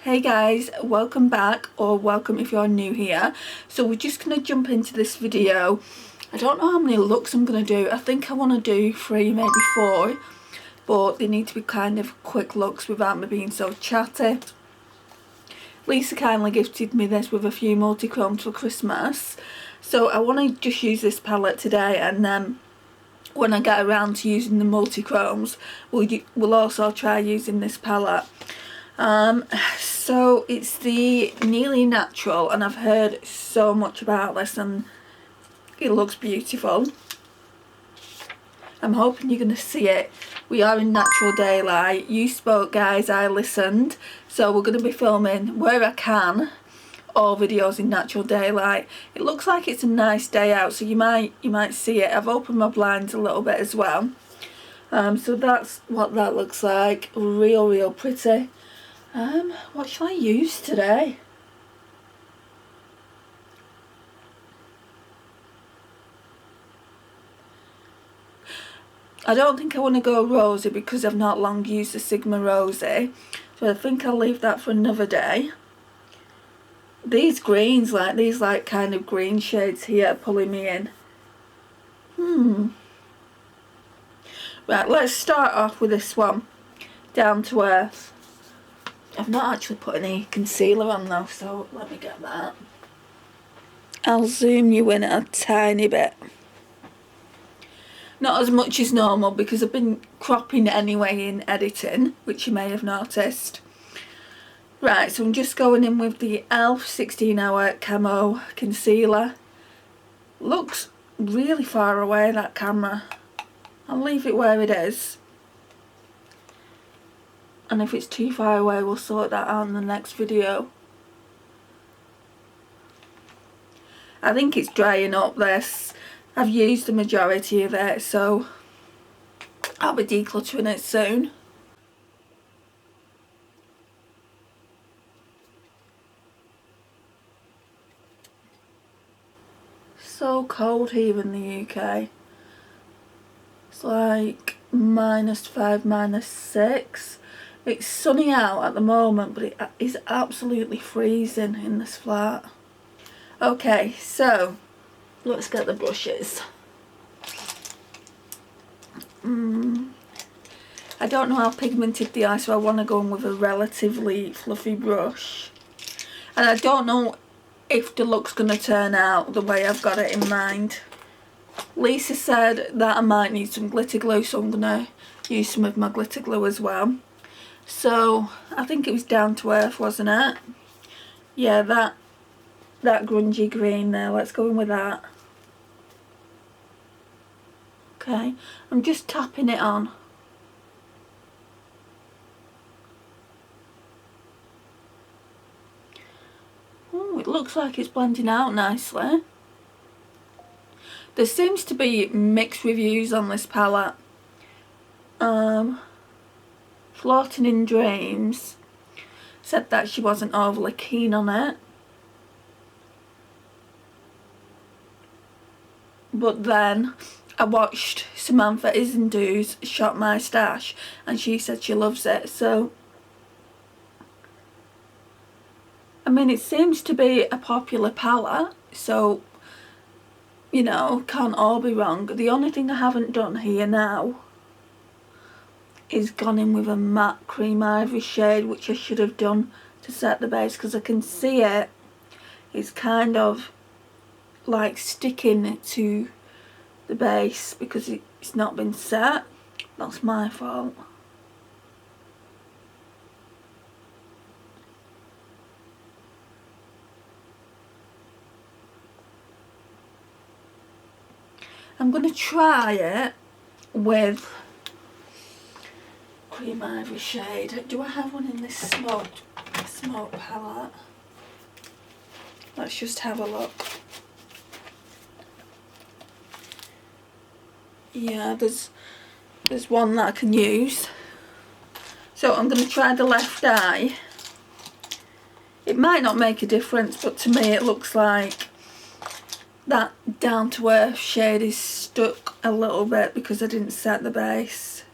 Hey guys, welcome back, or welcome if you're new here. So we're just going to jump into this video. I don't know how many looks I'm going to do. I think I want to do 3, maybe 4, but they need to be kind of quick looks without me being so chatty. Lisa kindly gifted me this with a few multi-chromes for Christmas, so I want to just use this palette today, and then when I get around to using the multi-chromes we'll also try using this palette. So it's the Nearly Natural, and I've heard so much about this and it looks beautiful. I'm hoping you're going to see it. We are in natural daylight. You spoke, guys, I listened. So we're going to be filming where I can all videos in natural daylight. It looks like it's a nice day out, so you might see it. I've opened my blinds a little bit as well. So that's what that looks like. Real pretty. What shall I use today? I don't think I want to go rosy because I've not long used the Sigma Rosy, so I think I'll leave that for another day. These greens, these kind of green shades here are pulling me in. Right, let's start off with this one, Down to Earth. I've not actually put any concealer on though, so let me get that. I'll zoom you in a tiny bit. Not as much as normal because I've been cropping anyway in editing, which you may have noticed. Right, so I'm just going in with the e.l.f. 16 Hour Camo Concealer. Looks really far away, that camera. I'll leave it where it is. And if it's too far away, we'll sort that out in the next video. I think it's drying up, this. I've used the majority of it, so I'll be decluttering it soon. So cold here in the UK. It's like -5, -6. It's sunny out at the moment, but it is absolutely freezing in this flat. Okay, so let's get the brushes. I don't know how pigmented they are, so I want to go in with a relatively fluffy brush. And I don't know if the look's going to turn out the way I've got it in mind. Lisa said that I might need some glitter glue, so I'm going to use some of my glitter glue as well. So I think it was Down to Earth, wasn't it? Yeah, that grungy green there. Let's go in with that. Okay, I'm just tapping it on. Oh, it looks like it's blending out nicely. There seems to be mixed reviews on this palette. Floating in Dreams said that she wasn't overly keen on it. But then I watched Samantha Isendu's Shop My Stash and she said she loves it, so I mean, it seems to be a popular palette, so you know, can't all be wrong. The only thing I haven't done here now is gone in with a matte cream ivory shade, which I should have done to set the base, because I can see it's kind of like sticking to the base because it's not been set. That's my fault. I'm going to try it with cream ivory shade. Do I have one in this smoke palette? Let's just have a look. Yeah, there's one that I can use. So I'm going to try the left eye. It might not make a difference, but to me it looks like that Down to Earth shade is stuck a little bit because I didn't set the base.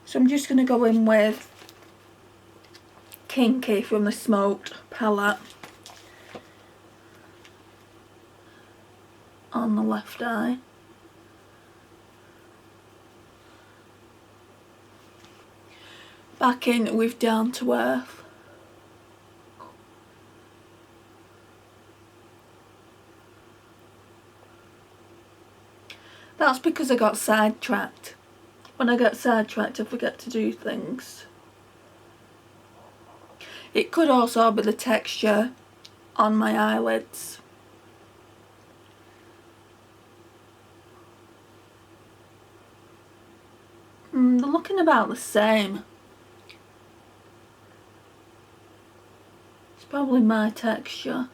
So I'm just going to go in with Kinky from the Smoked palette on the left eye. Back in with Down to Earth. That's because I got sidetracked. When I get sidetracked, I forget to do things. It could also be the texture on my eyelids. They're looking about the same. It's probably my texture.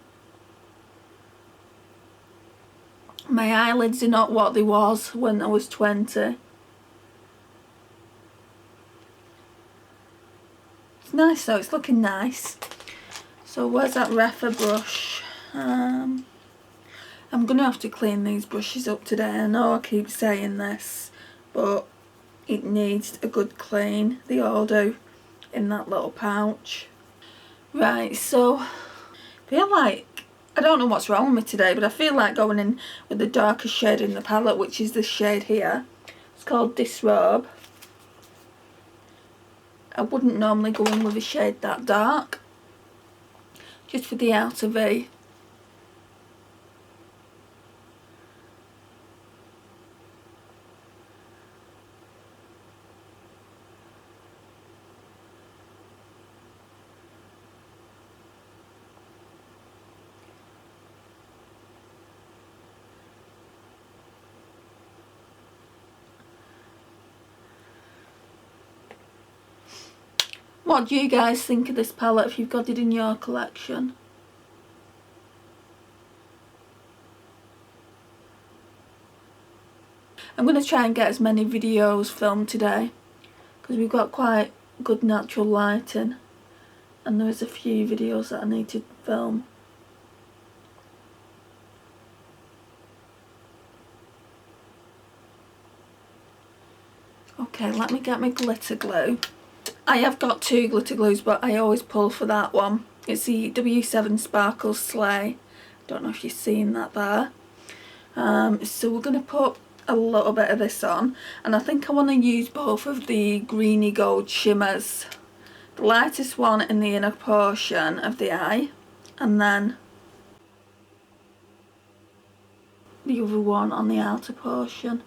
My eyelids are not what they was when I was 20. It's nice though, it's looking nice. So where's that Refa brush? I'm going to have to clean these brushes up today. I know I keep saying this, but it needs a good clean. They all do in that little pouch. Right, so I feel like, I don't know what's wrong with me today, but I feel like going in with the darker shade in the palette, which is this shade here. It's called Disrobe. I wouldn't normally go in with a shade that dark, just for the outer V. What do you guys think of this palette if you've got it in your collection? I'm going to try and get as many videos filmed today because we've got quite good natural lighting and there's a few videos that I need to film. Okay, let me get my glitter glue. I have got two glitter glues, but I always pull for that one. It's the W7 Sparkle Slay. Don't know if you've seen that there. So we're going to put a little bit of this on, and I think I want to use both of the greeny gold shimmers. The lightest one in the inner portion of the eye, and then the other one on the outer portion.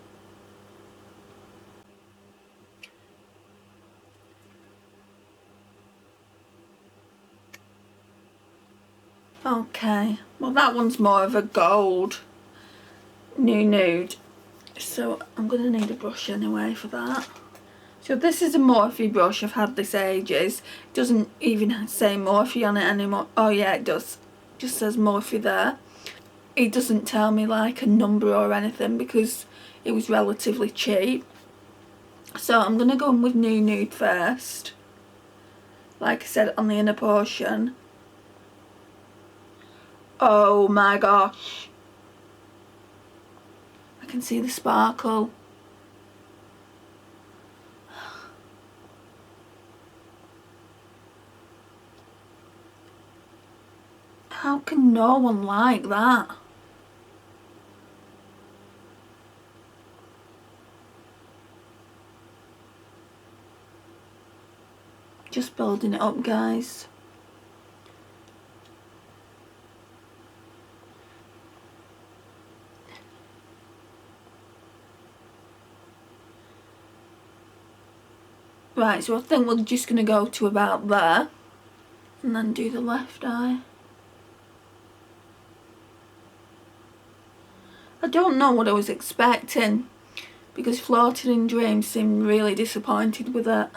Okay, well that one's more of a gold nude, so I'm going to need a brush anyway for that. So this is a Morphe brush, I've had this ages. It doesn't even say Morphe on it anymore. Oh yeah, it does. It just says Morphe there. It doesn't tell me like a number or anything because it was relatively cheap. So I'm going to go in with Nude first. Like I said, on the inner portion. Oh my gosh. I can see the sparkle. How can no one like that? Just building it up, guys. Right, so I think we're just going to go to about there and then do the left eye. I don't know what I was expecting because Floating in Dreams seemed really disappointed with it.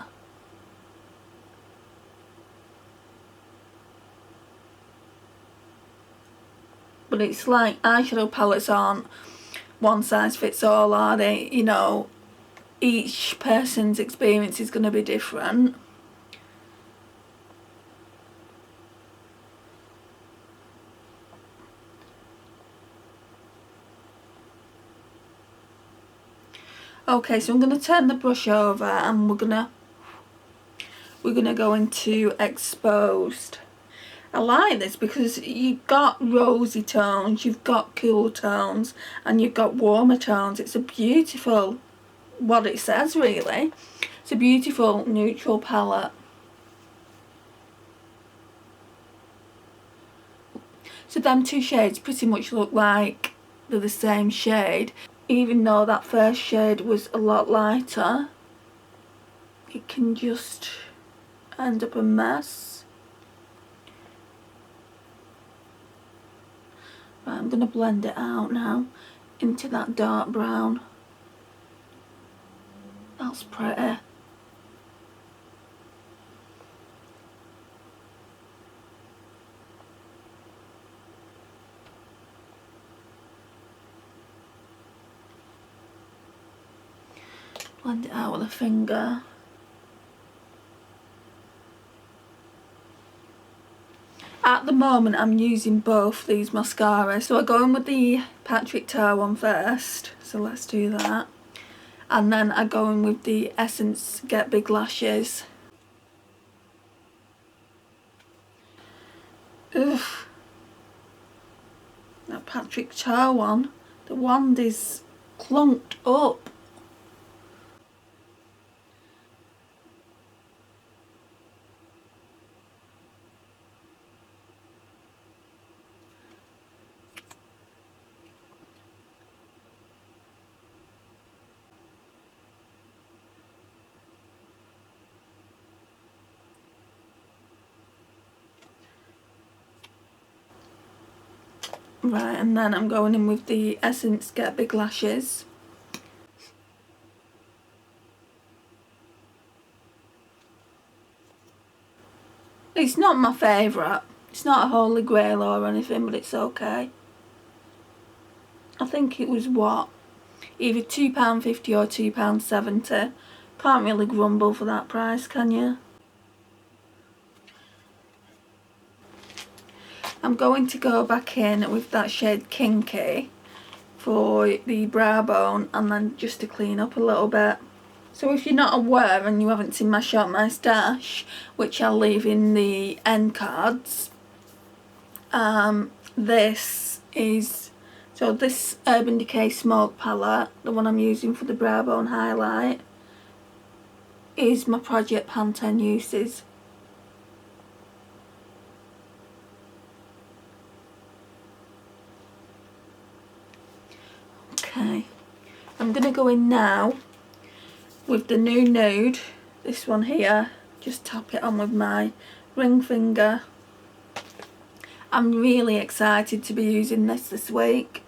But it's like eyeshadow palettes aren't one size fits all, are they? You know, each person's experience is going to be different. Okay, so I'm going to turn the brush over and we're we're going to go into Exposed. I like this because you've got rosy tones, you've got cool tones, and you've got warmer tones. It's a beautiful, what it says really, it's a beautiful neutral palette. So them two shades pretty much look like they're the same shade, even though that first shade was a lot lighter. It can just end up a mess. Right, I'm going to blend it out now into that dark brown. That's pretty. Blend it out with a finger. At the moment I'm using both these mascaras, so I go in with the Patrick Tar one first, so let's do that, and then I go in with the Essence Get Big Lashes. Oof, that Patrick Tar one, the wand is clunked up. Right, and then I'm going in with the Essence Get Big Lashes. It's not my favourite. It's not a holy grail or anything, but it's okay. I think it was what? Either £2.50 or £2.70. Can't really grumble for that price, can you? I'm going to go back in with that shade Kinky for the brow bone, and then just to clean up a little bit. So if you're not aware and you haven't seen my Shop My Stash, which I'll leave in the end cards, this is, so this Urban Decay Smoke palette, the one I'm using for the brow bone highlight, is my Project Pantene uses. Okay, I'm going to go in now with the new Nude, this one here, just tap it on with my ring finger. I'm really excited to be using this week.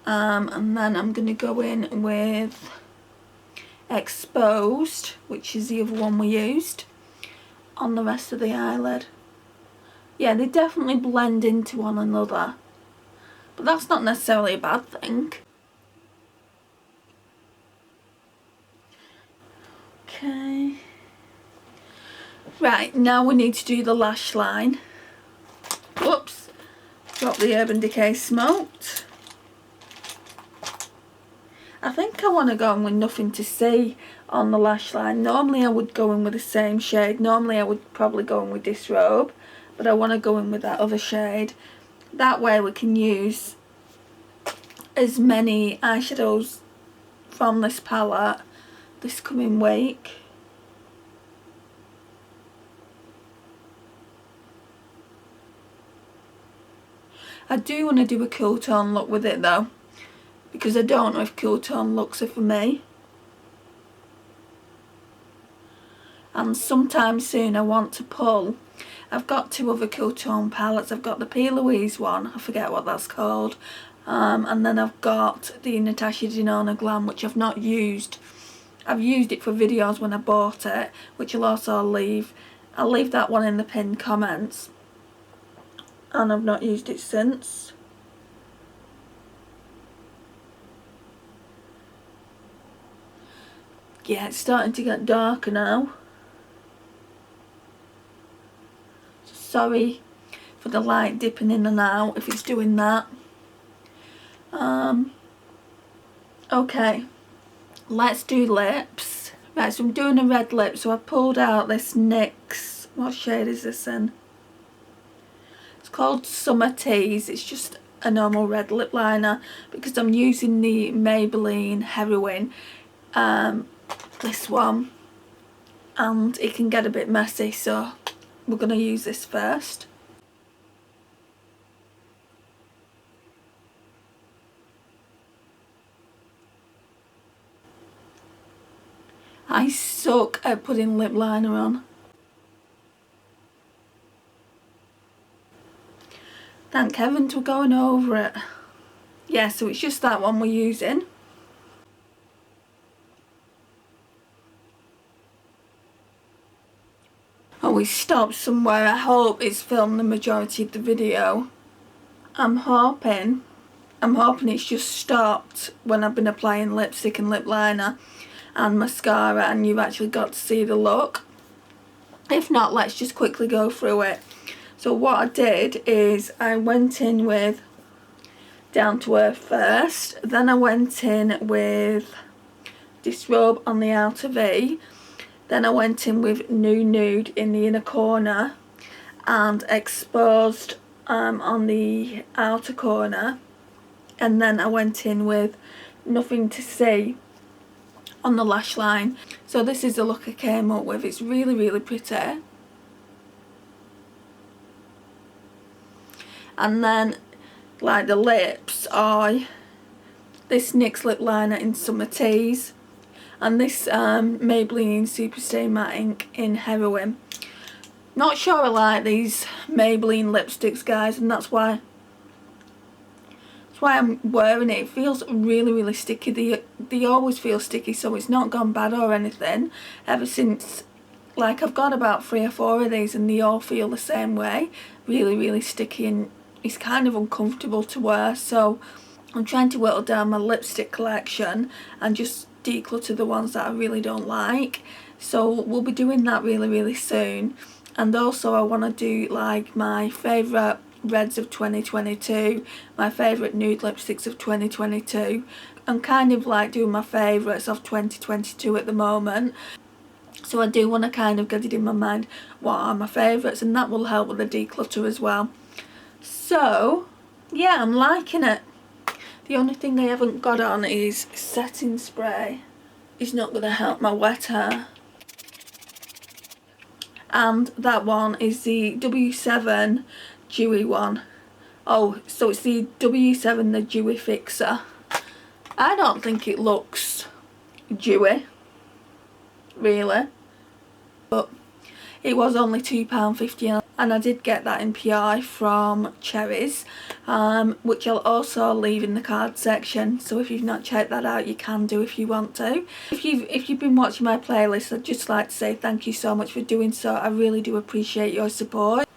And then I'm going to go in with Exposed, which is the other one we used, on the rest of the eyelid. Yeah, they definitely blend into one another, but that's not necessarily a bad thing. Okay. Right, now we need to do the lash line. Whoops. Got the Urban Decay Smoked. I think I want to go in with Nothing to See on the lash line. Normally I would go in with the same shade. Normally I would probably go in with Disrobe, but I want to go in with that other shade. That way we can use as many eyeshadows from this palette this coming week. I do want to do a cool tone look with it though, because I don't know if cool tone looks are for me. And sometime soon I want to pull. I've got two other cool tone palettes. I've got the P. Louise one, I forget what that's called, and then I've got the Natasha Denona Glam, which I've not used. I've used it for videos when I bought it, which I'll also leave. I'll leave that one in the pinned comments. And I've not used it since. Yeah, it's starting to get darker now. Sorry for the light dipping in and out if it's doing that. Okay, let's do lips. Right, so I'm doing a red lip, so I pulled out this NYX, what shade is this in? It's called Summer Tease. It's just a normal red lip liner because I'm using the Maybelline Heroine, this one, and it can get a bit messy, so we're going to use this first. I suck at putting lip liner on. Thank heavens we're going over it. Yeah, so it's just that one we're using. Oh, we stopped somewhere. I hope it's filmed the majority of the video. I'm hoping it's just stopped when I've been applying lipstick and lip liner and mascara and you've actually got to see the look. If not, let's just quickly go through it. So what I did is I went in with Down to Earth first, then I went in with Disrobe on the outer V, then I went in with Nude in the inner corner and Exposed on the outer corner, and then I went in with Nothing to See on the lash line. So this is the look I came up with. It's really, really pretty. And then, like the lips, are this NYX lip liner in Summer Tease and this Maybelline Superstay Matte Ink in Heroine. Not sure I like these Maybelline lipsticks, guys, and that's why I'm wearing it. It feels really, really sticky. They always feel sticky, so it's not gone bad or anything ever since. Like, I've got about 3 or 4 of these and they all feel the same way. Really, really sticky, and it's kind of uncomfortable to wear, so I'm trying to whittle down my lipstick collection and just declutter the ones that I really don't like. So we'll be doing that really, really soon. And also I want to do like my favourite reds of 2022, my favourite nude lipsticks of 2022. I'm kind of like doing my favourites of 2022 at the moment. So I do want to kind of get it in my mind what are my favourites, and that will help with the declutter as well. So yeah, I'm liking it. The only thing I haven't got on is setting spray. It's not going to help my wet hair. And that one is the W7 Dewy one. Oh, so it's the W7 the Dewy Fixer. I don't think it looks dewy, really. But it was only £2.50 and I did get that in PI from Cherries, which I'll also leave in the card section, so if you've not checked that out you can do if you want to. If you've been watching my playlist, I'd just like to say thank you so much for doing so. I really do appreciate your support.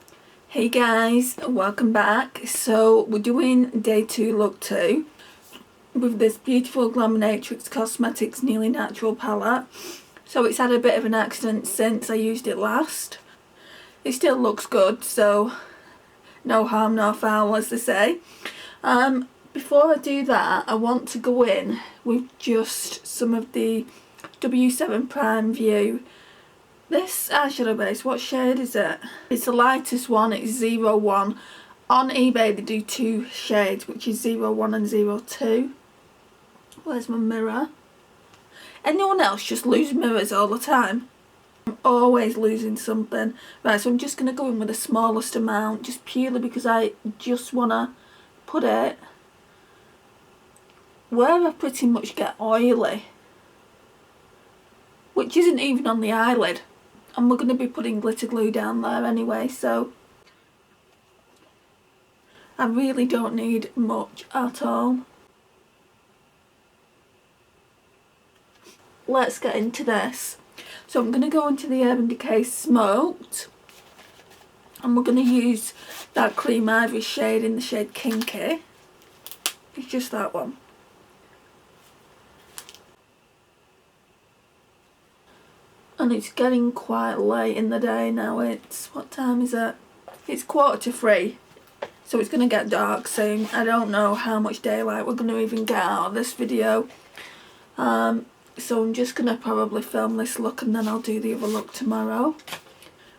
Hey guys, welcome back. So we're doing day 2 look 2 with this beautiful Glaminatrix Cosmetics Nearly Natural palette. So it's had a bit of an accident since I used it last. It still looks good, so no harm, no foul, as they say. Before I do that, I want to go in with just some of the W7 Prime View. This eyeshadow base, what shade is it? It's the lightest one, it's 01. On eBay they do 2 shades, which is 01 and 02. Where's my mirror? Anyone else just lose mirrors all the time? I'm always losing something. Right, so I'm just going to go in with the smallest amount, just purely because I just want to put it where I pretty much get oily, which isn't even on the eyelid. And we're going to be putting glitter glue down there anyway, so I really don't need much at all. Let's get into this. So I'm going to go into the Urban Decay Smoked, and we're going to use that Cream Ivory shade in the shade Kinky. It's just that one. And it's getting quite late in the day now. It's, what time is it? It's 2:45. So it's going to get dark soon. I don't know how much daylight we're going to even get out of this video. So I'm just going to probably film this look and then I'll do the other look tomorrow.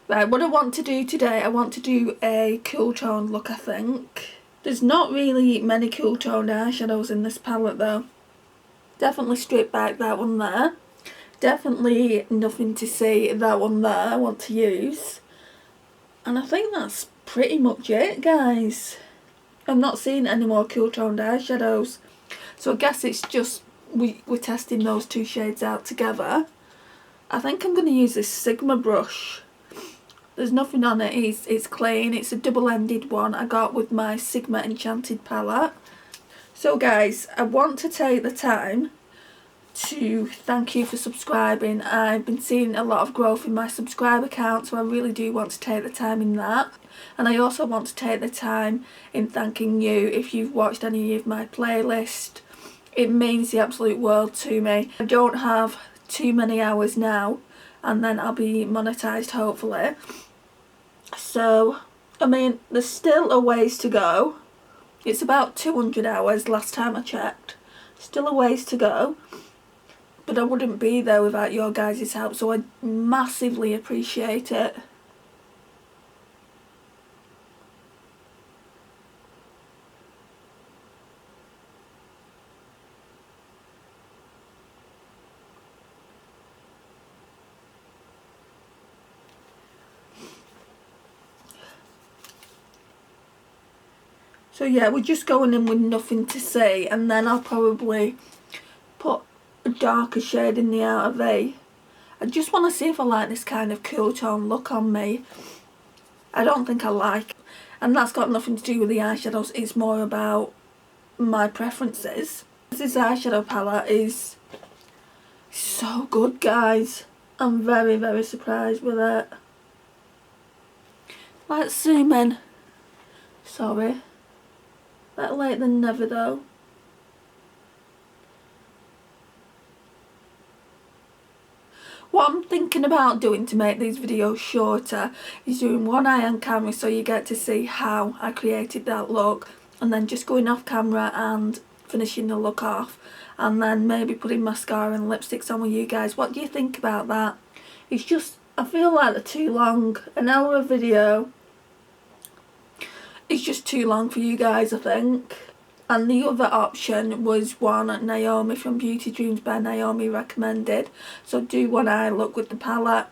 Right, what I want to do today, I want to do a cool tone look, I think. There's not really many cool toned eyeshadows in this palette though. Definitely Strip Back, that one there. Definitely Nothing to See, that one there, I want to use. And I think that's pretty much it, guys. I'm not seeing any more cool toned eyeshadows. So I guess it's just, we're testing those two shades out together. I think I'm going to use this Sigma brush. There's nothing on it, it's clean. It's a double-ended one I got with my Sigma Enchanted palette. So guys, I want to take the time to thank you for subscribing. I've been seeing a lot of growth in my subscriber count, so I really do want to take the time in that. And I also want to take the time in thanking you if you've watched any of my playlist. It means the absolute world to me. I don't have too many hours now, and then I'll be monetized hopefully. So, I mean, there's still a ways to go. It's about 200 hours last time I checked. Still a ways to go. But I wouldn't be there without your guys' help, so I massively appreciate it. So yeah, we're just going in with Nothing to See, and then I'll probably put a darker shade in the outer V. I just want to see if I like this kind of cool tone look on me. I don't think I like it. And that's got nothing to do with the eyeshadows, it's more about my preferences. This eyeshadow palette is so good, guys. I'm very, very surprised with it. Let's zoom in. Sorry. Better late than never though. What I'm thinking about doing to make these videos shorter is doing one eye on camera so you get to see how I created that look, and then just going off camera and finishing the look off, and then maybe putting mascara and lipsticks on with you guys. What do you think about that? It's just, I feel like they're too long. An hour of video is just too long for you guys, I think. And the other option was one Naomi from Beauty Dreams by Naomi recommended. So do one eye look with the palette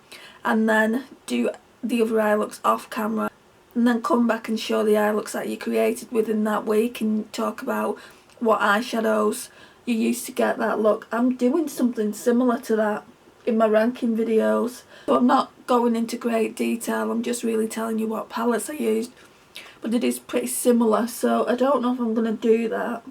and then do the other eye looks off camera, and then come back and show the eye looks that you created within that week and talk about what eyeshadows you used to get that look. I'm doing something similar to that in my ranking videos. So I'm not going into great detail, I'm just really telling you what palettes I used. But it is pretty similar, so I don't know if I'm going to do that.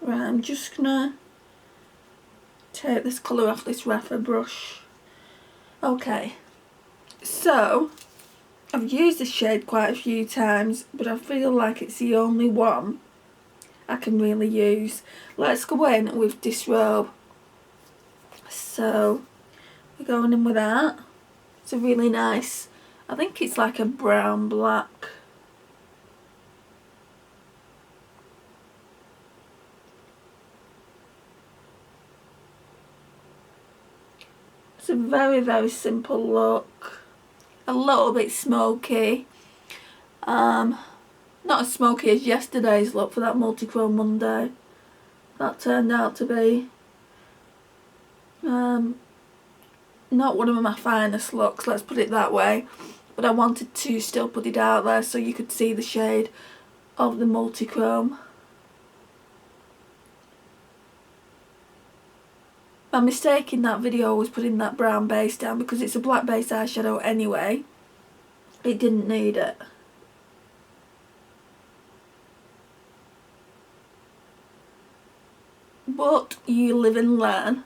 Right, I'm just going to take this colour off this Rapha brush. Okay, so I've used this shade quite a few times, but I feel like it's the only one I can really use. Let's go in with Disrobe. So we're going in with that. It's a really nice, I think it's like a brown black. It's a very, very simple look. A little bit smoky. Not as smoky as yesterday's look for that multi-chrome Monday. That turned out to be not one of my finest looks, let's put it that way. But I wanted to still put it out there so you could see the shade of the multi-chrome. My mistake in that video was putting that brown base down because it's a black base eyeshadow anyway. It didn't need it. But you live and learn.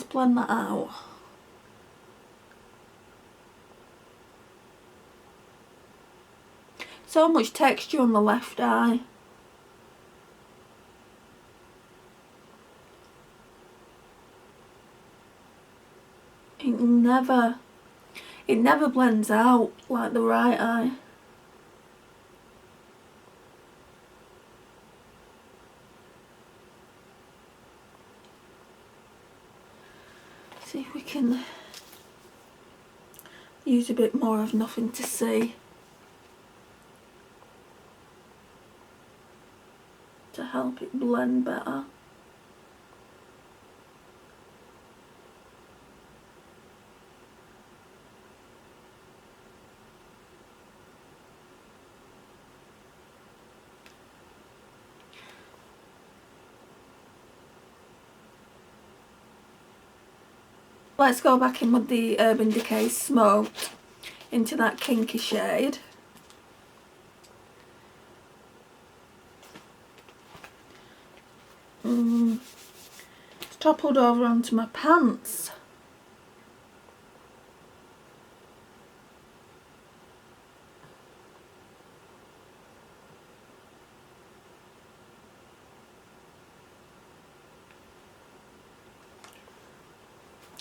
just blend that out. So much texture on the left eye. It never blends out like the right eye. See if we can use a bit more of Nothing to See to help it blend better. Let's go back in with the Urban Decay Smoked into that kinky shade. It's toppled over onto my pants.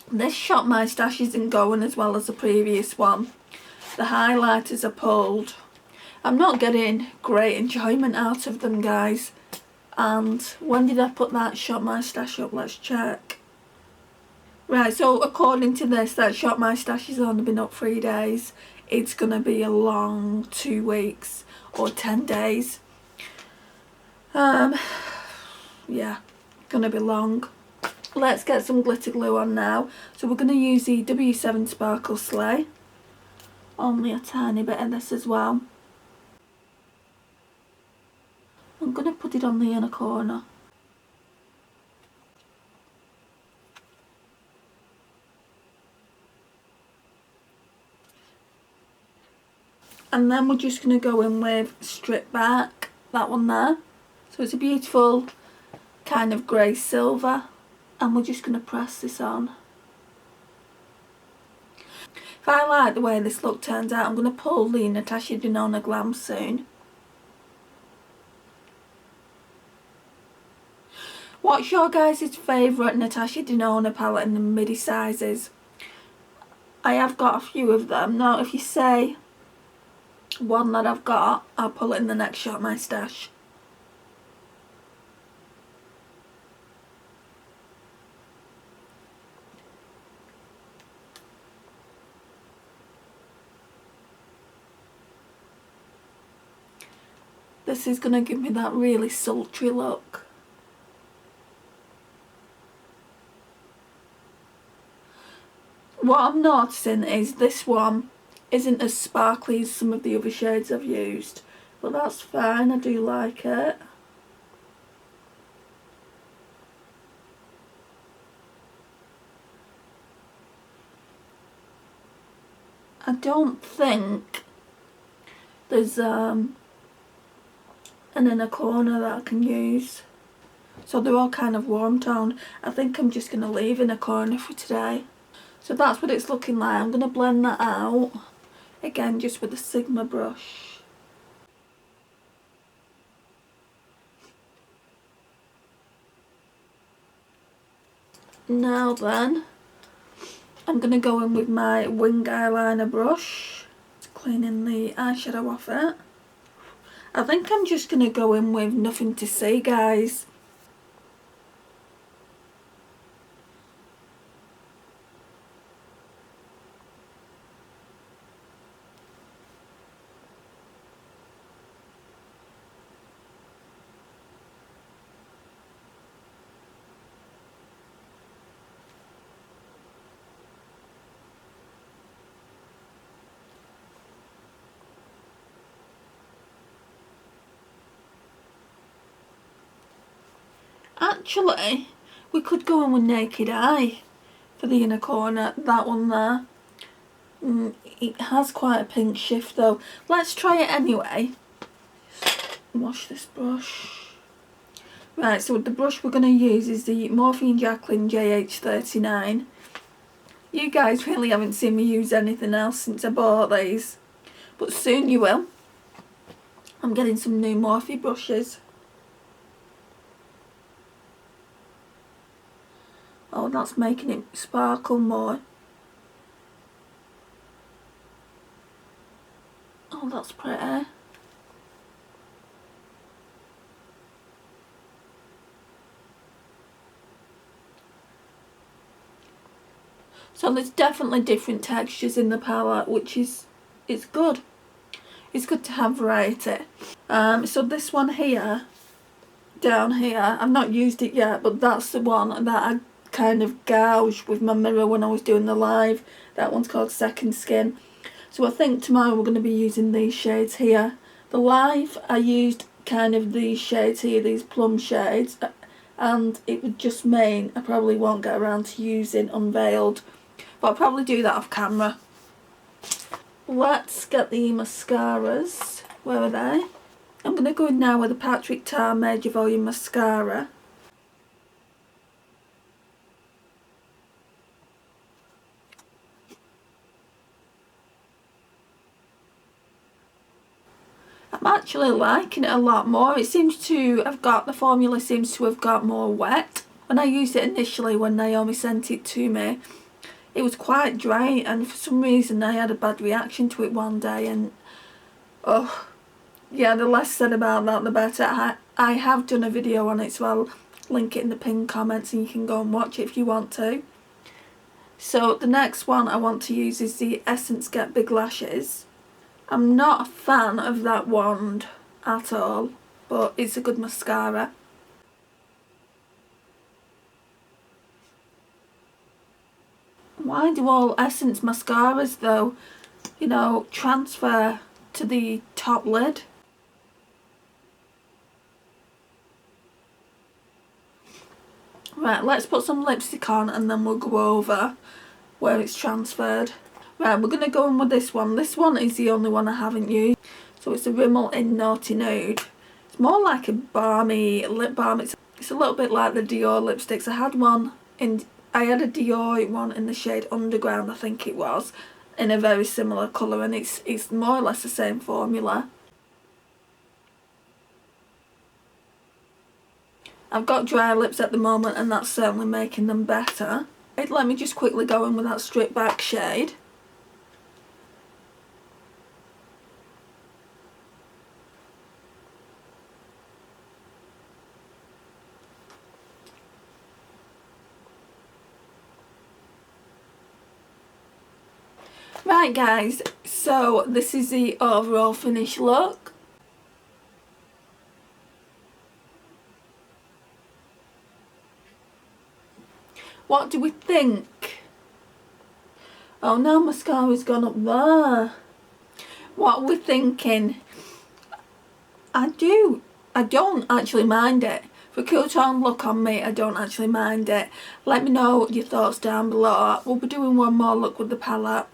This Shop My Stash isn't going as well as the previous one. The highlighters are pulled. I'm not getting great enjoyment out of them, guys. And when did I put that Shop My Stash up? Let's check. Right, so according to this, that Shop My Stash has only been up 3 days. It's going to be a long 2 weeks or 10 days. Yeah, gonna be long. Let's get some glitter glue on now. So we're going to use the W7 Sparkle Slay. Only a tiny bit of this as well. I'm going to put it on the inner corner. And then we're just going to go in with Strip Back, that one there. So it's a beautiful kind of grey silver. And we're just going to press this on. If I like the way this look turns out, I'm going to pull the Natasha Denona Glam soon. What's your guys' favourite Natasha Denona palette in the midi sizes? I have got a few of them. Now if you say one that I've got, I'll pull it in the next Shop My Stash. This is going to give me that really sultry look. What I'm noticing is this one isn't as sparkly as some of the other shades I've used. But that's fine, I do like it. I don't think there's an inner corner that I can use. So they're all kind of warm toned. I think I'm just going to leave in a corner for today. So that's what it's looking like. I'm going to blend that out. Again, just with a Sigma brush. Now then, I'm going to go in with my wing eyeliner brush. Cleaning the eyeshadow off it. I think I'm just going to go in with Nothing to See, guys. Actually, we could go in with Naked Eye for the inner corner, that one there. It has quite a pink shift though. Let's try it anyway. Wash this brush. Right, so the brush we're going to use is the Morphe & Jacqueline JH39. You guys really haven't seen me use anything else since I bought these, but soon you will. I'm getting some new Morphe brushes. Oh, that's making it sparkle more. Oh, that's pretty. So there's definitely different textures in the palette, which is good. It's good to have variety. So this one here, down here, I've not used it yet, but that's the one that I kind of gouged with my mirror when I was doing the live. That one's called Second Skin. So I think tomorrow we're going to be using these shades here. The live, I used kind of these shades here, these plum shades, and it would just mean I probably won't get around to using Unveiled. But I'll probably do that off camera. Let's get the mascaras. Where are they? I'm going to go in now with the Patrick Ta Major Volume Mascara. I'm actually liking it a lot more. It seems to have got, the formula seems to have got more wet. When I used it initially, when Naomi sent it to me, it was quite dry, and for some reason I had a bad reaction to it one day, and oh yeah, the less said about that the better. I have done a video on it, so I'll link it in the pinned comments and you can go and watch it if you want to. So the next one I want to use is the Essence Get Big Lashes. I'm not a fan of that wand at all, but it's a good mascara. Why do all Essence mascaras though, you know, transfer to the top lid? Right, let's put some lipstick on and then we'll go over where it's transferred. Right, we're going to go in with this one. This one is the only one I haven't used. So it's a Rimmel in Naughty Nude. It's more like a balmy lip balm. It's a little bit like the Dior lipsticks. I had a Dior one in the shade Underground, I think it was, in a very similar colour, and it's more or less the same formula. I've got dry lips at the moment and that's certainly making them better. Let me just quickly go in with that Strip Back shade. Right guys, so this is the overall finished look. What do we think? Oh no, mascara's gone up there. What are we thinking? I don't actually mind it. For a cool tone look on me, I don't actually mind it. Let me know your thoughts down below. We'll be doing one more look with the palette,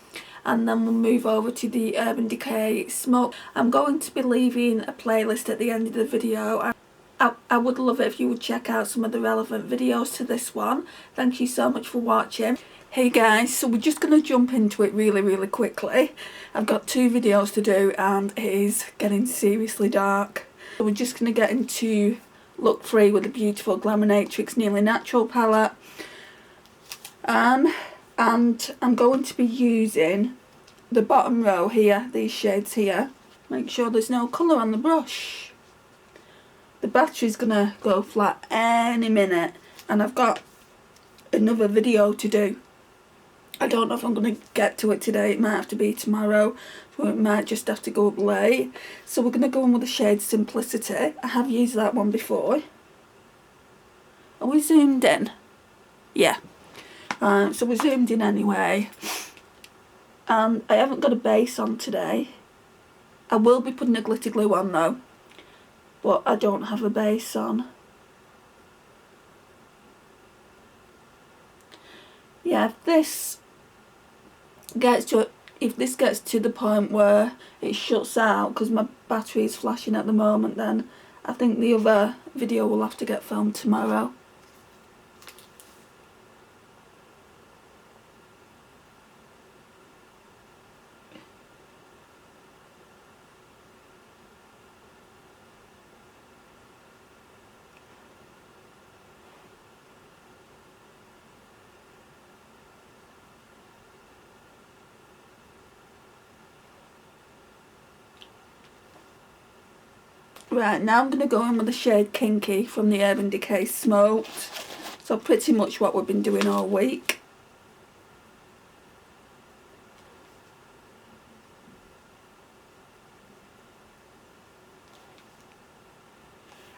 and then we'll move over to the Urban Decay Smoke. I'm going to be leaving a playlist at the end of the video. I would love it if you would check out some of the relevant videos to this one. Thank you so much for watching. Hey guys, so we're just going to jump into it really quickly. I've got 2 videos to do and it is getting seriously dark. So we're just going to get into look 3 with the beautiful Glaminatrix Nearly Natural palette. And I'm going to be using the bottom row here, these shades here. Make sure there's no colour on the brush. The battery's gonna go flat any minute and I've got another video to do. I don't know if I'm gonna get to it today, it might have to be tomorrow, or it might just have to go up late. So we're gonna go in with the shade Simplicity. I have used that one before. Are we zoomed in? Yeah. So we're zoomed in anyway. I haven't got a base on today. I will be putting a glitter glue on though, but I don't have a base on. Yeah, if this gets to the point where it shuts out because my battery is flashing at the moment, then I think the other video will have to get filmed tomorrow. Right, now I'm going to go in with the shade Kinky from the Urban Decay Smoked. So pretty much what we've been doing all week.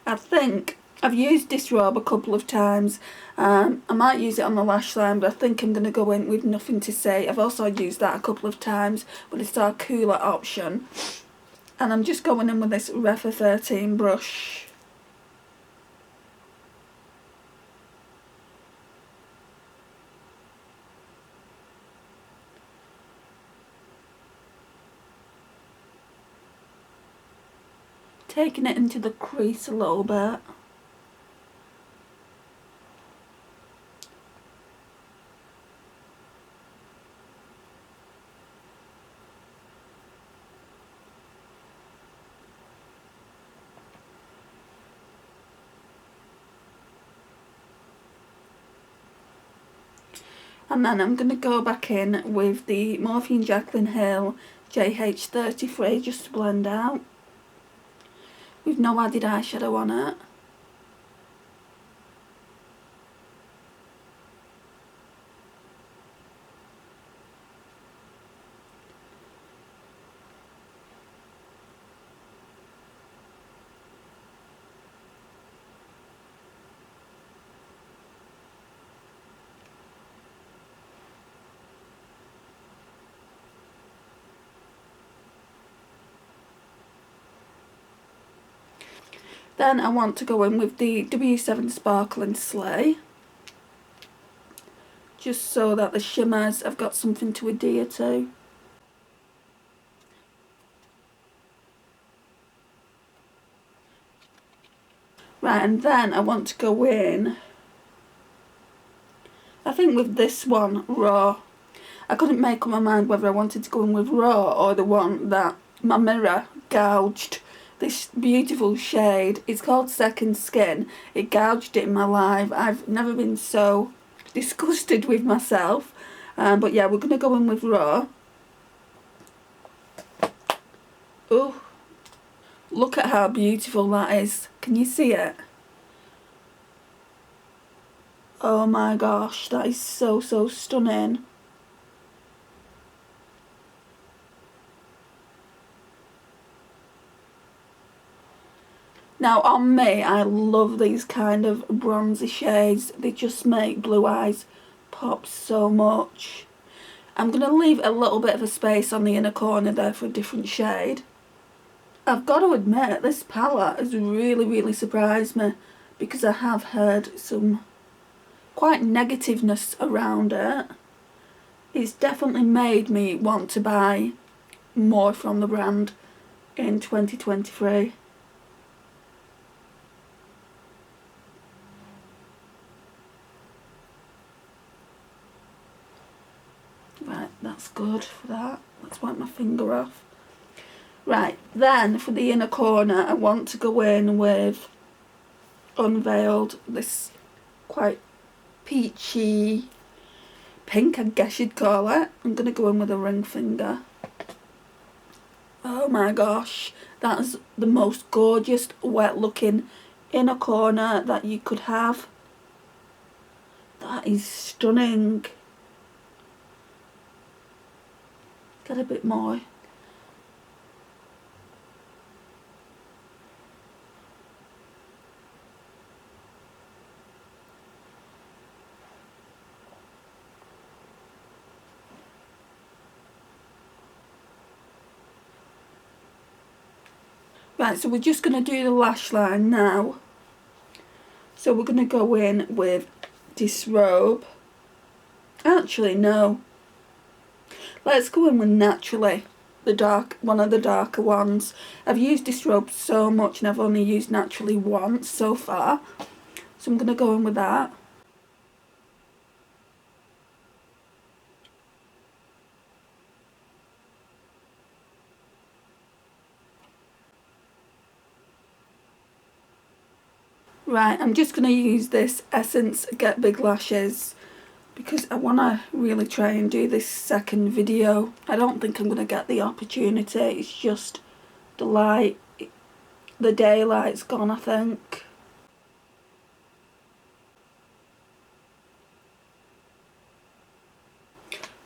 I think I've used this robe a couple of times. I might use it on the lash line, but I think I'm going to go in with Nothing to Say. I've also used that a couple of times, but it's our cooler option. And I'm just going in with this Refa 13 brush. Taking it into the crease a little bit. And then I'm going to go back in with the Morphe Jaclyn Hill JH33 just to blend out. With no added eyeshadow on it. Then I want to go in with the W7 Sparkle and Slay. Just so that the shimmers have got something to adhere to. Right, and then I want to go in, I think with this one, Raw. I couldn't make up my mind whether I wanted to go in with Raw or the one that my mirror gouged. This beautiful shade, it's called Second Skin. It gouged it in my life. I've never been so disgusted with myself. But yeah, we're going to go in with Raw. Oh, look at how beautiful that is. Can you see it? Oh my gosh, that is so, so stunning. Now on me, I love these kind of bronzy shades. They just make blue eyes pop so much. I'm going to leave a little bit of a space on the inner corner there for a different shade. I've got to admit, this palette has really, really surprised me because I have heard some quite negativeness around it. It's definitely made me want to buy more from the brand in 2023. Right, that's good for that. Let's wipe my finger off. Right, then for the inner corner, I want to go in with Unveiled, this quite peachy pink, I guess you'd call it. I'm going to go in with a ring finger. Oh my gosh, that is the most gorgeous wet looking inner corner that you could have. That is stunning. Get a bit more. Right, so we're just going to do the lash line now. So we're going to go in with this robe. Actually, no. Let's go in with Naturally one of the darker ones. I've used this robe so much and I've only used Naturally once so far. So I'm going to go in with that. Right, I'm just going to use this Essence Get Big Lashes because I want to really try and do this second video. I don't think I'm going to get the opportunity. It's just the light, the daylight's gone, I think.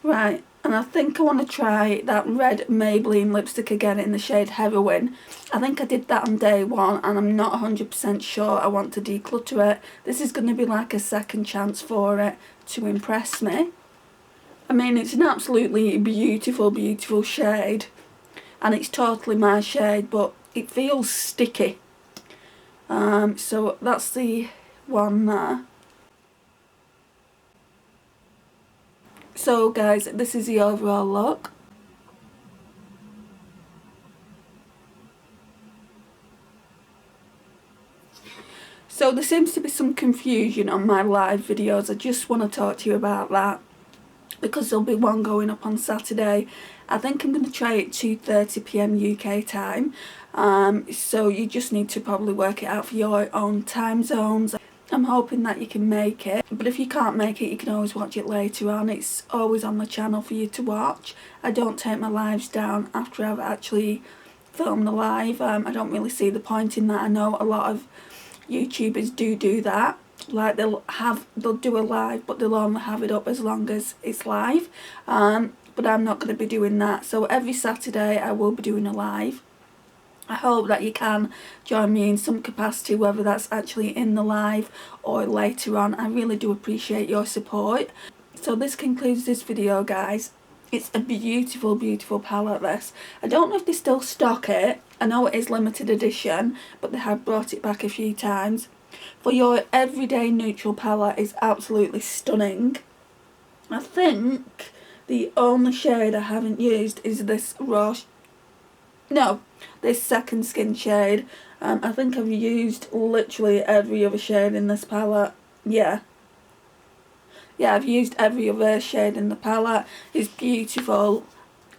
Right, and I think I want to try that red Maybelline lipstick again in the shade Heroine. I think I did that on day one and I'm not 100% sure I want to declutter it. This is going to be like a second chance for it to impress me. I mean, it's an absolutely beautiful, beautiful shade. And it's totally my shade, but it feels sticky. So that's the one there. So guys, this is the overall look. So there seems to be some confusion on my live videos. I just want to talk to you about that because there'll be one going up on Saturday. I think I'm going to try it 2:30 PM UK time. So you just need to probably work it out for your own time zones. I'm hoping that you can make it, but if you can't make it, you can always watch it later on. It's always on the channel for you to watch. I don't take my lives down after I've actually filmed the live. I don't really see the point in that. I know a lot of YouTubers do that. Like they'll do a live, but they'll only have it up as long as it's live. But I'm not going to be doing that. So every Saturday I will be doing a live. I hope that you can join me in some capacity, whether that's actually in the live or later on. I really do appreciate your support. So this concludes this video, guys. It's a beautiful, beautiful palette, this. I don't know if they still stock it. I know it is limited edition, but they have brought it back a few times. For your everyday neutral palette, is absolutely stunning. I think the only shade I haven't used is this this second skin shade. I think I've used literally every other shade in this palette. Yeah, I've used every other shade in the palette. It's beautiful.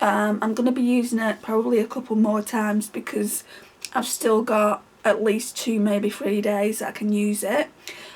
I'm going to be using it probably a couple more times because I've still got at least 2, maybe 3 days that I can use it.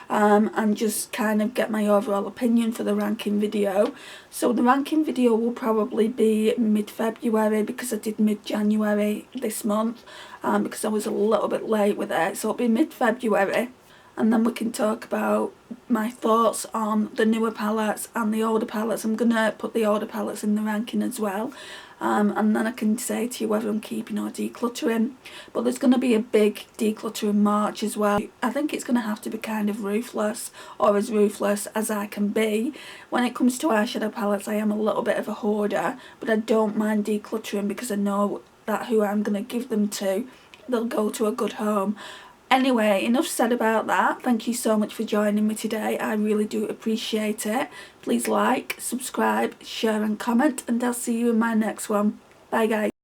And just kind of get my overall opinion for the ranking video. So the ranking video will probably be mid-February because I did mid-January this month because I was a little bit late with it. So it'll be mid-February, and then we can talk about my thoughts on the newer palettes and the older palettes. I'm going to put the older palettes in the ranking as well. And then I can say to you whether I'm keeping or decluttering. But there's going to be a big decluttering March as well. I think it's going to have to be kind of ruthless, or as ruthless as I can be. When it comes to eyeshadow palettes, I am a little bit of a hoarder, but I don't mind decluttering because I know that who I'm going to give them to, they'll go to a good home. Anyway, enough said about that. Thank you so much for joining me today. I really do appreciate it. Please like, subscribe, share and comment, and I'll see you in my next one. Bye guys.